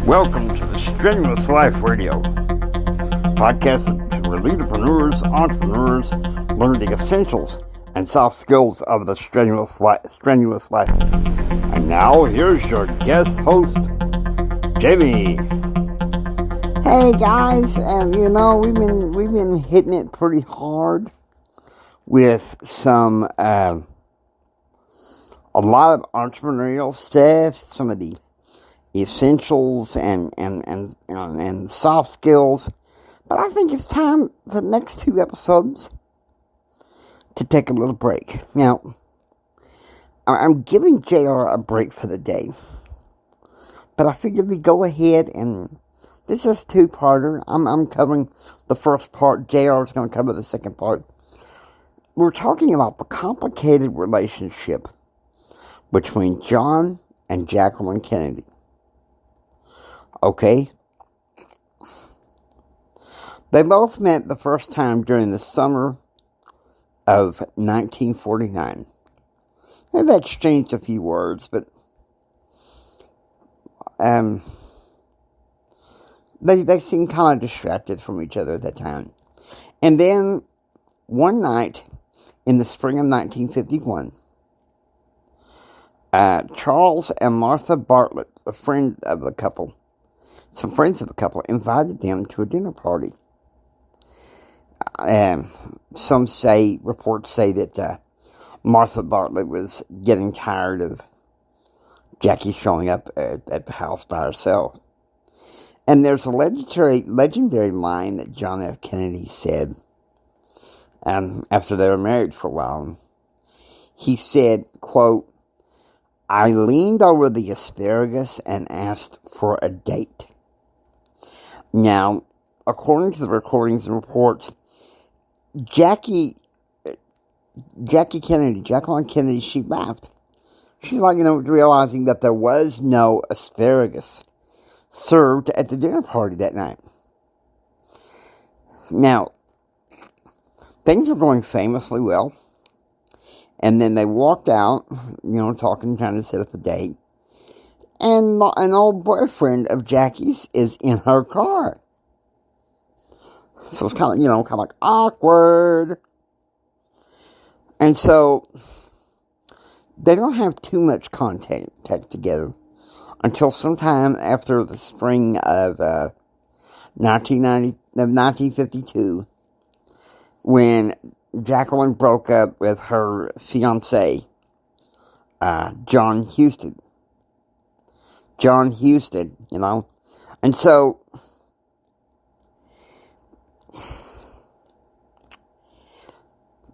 Welcome to the Strenuous Life Radio podcast where leaderpreneurs, entrepreneurs learn the essentials and soft skills of the strenuous life. And now, here's your guest host, Jamie. Hey guys, we've been hitting it pretty hard with some a lot of entrepreneurial stuff, some of the essentials and soft skills. But I think it's time for the next 2 episodes to take a little break. Now, I'm giving JR a break for the day, but I figured we go ahead and this is 2-parter. I'm covering the first part. JR is going to cover the second part. We're talking about the complicated relationship between John and Jacqueline Kennedy. Okay? They both met the first time during the summer of 1949. They've exchanged a few words, but they seemed kind of distracted from each other at that time. And then one night in the spring of 1951, Charles and Martha Bartlett, some friends of the couple, invited them to a dinner party. Reports say that Martha Bartlett was getting tired of Jackie showing up at the house by herself. And there's a legendary line that John F. Kennedy said after they were married for a while. He said, quote, "I leaned over the asparagus and asked for a date." Now, according to the recordings and reports, Jacqueline Kennedy, she laughed. She's like, realizing that there was no asparagus served at the dinner party that night. Now, things were going famously well. And then they walked out, talking, trying to set up a date. And an old boyfriend of Jackie's is in her car. So it's kind of like awkward. And so they don't have too much contact together until sometime after the spring of 1952, when Jacqueline broke up with her fiancé, John Houston. And so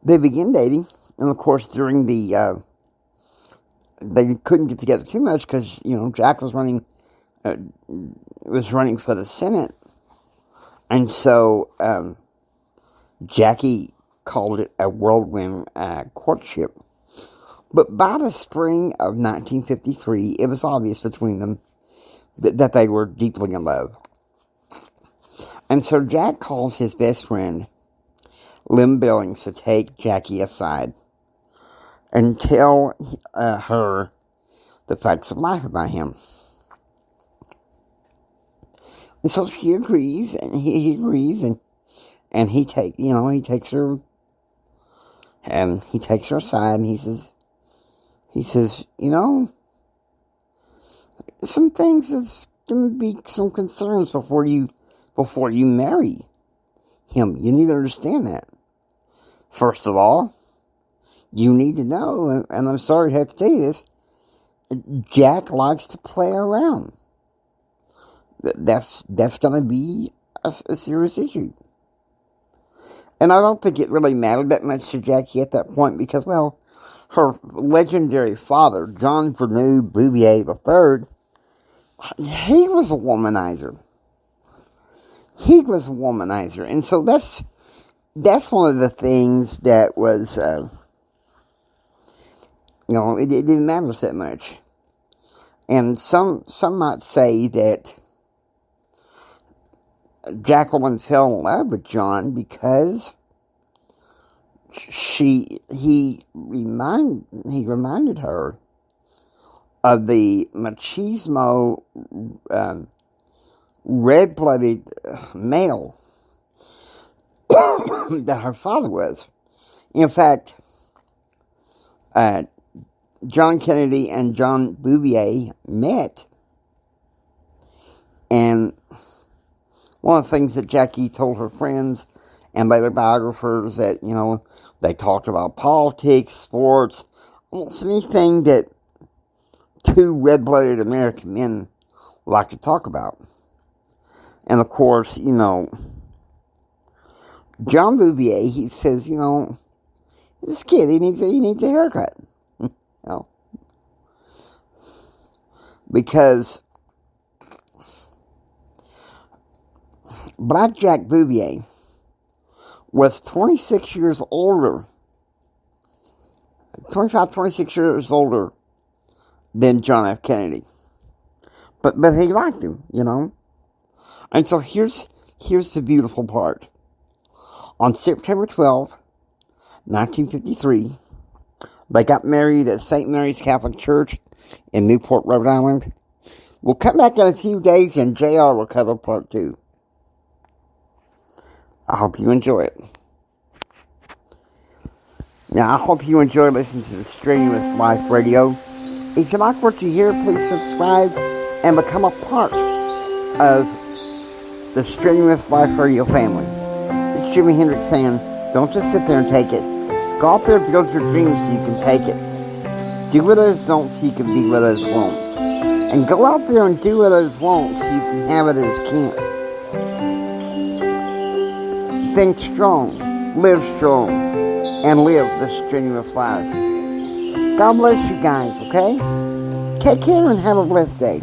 they began dating, and of course during the they couldn't get together too much because Jack was running for the Senate, and so Jackie called it a whirlwind courtship. But by the spring of 1953, it was obvious between them that they were deeply in love. And so Jack calls his best friend, Lynn Billings, to take Jackie aside and tell her the facts of life about him. And so she agrees, and he agrees, and he takes her, and he takes her aside, and he says, some things that's going to be some concerns before you marry him. You need to understand that. First of all, you need to know, and I'm sorry to have to tell you this, Jack likes to play around. That's going to be a serious issue. And I don't think it really mattered that much to Jackie at that point because, well, her legendary father, John Verneau Bouvier III, he was a womanizer. And so that's one of the things that was, it didn't matter that much. And some might say that Jacqueline fell in love with John because he reminded her of the machismo red-blooded male that her father was. In fact, John Kennedy and John Bouvier met, and one of the things that Jackie told her friends and later biographers that, they talked about politics, sports, almost anything that two red-blooded American men like to talk about. And of course, John Bouvier, he says, this kid, he needs a haircut. Because Black Jack Bouvier was 26 years older, 26 years older than John F. Kennedy. But he liked him, And so here's the beautiful part. On September 12, 1953, they got married at St. Mary's Catholic Church in Newport, Rhode Island. We'll come back in a few days and JR will cover part 2. I hope you enjoy it. Now, I hope you enjoy listening to the Strenuous Life Radio. If you like what you hear, please subscribe and become a part of the Strenuous Life Radio family. It's Jimi Hendrix saying, don't just sit there and take it. Go out there and build your dreams so you can take it. Do what others don't so you can be what others won't. And go out there and do what others won't so you can have what others can't. Think strong, live strong, and live the strenuous life. God bless you guys, okay? Take care and have a blessed day.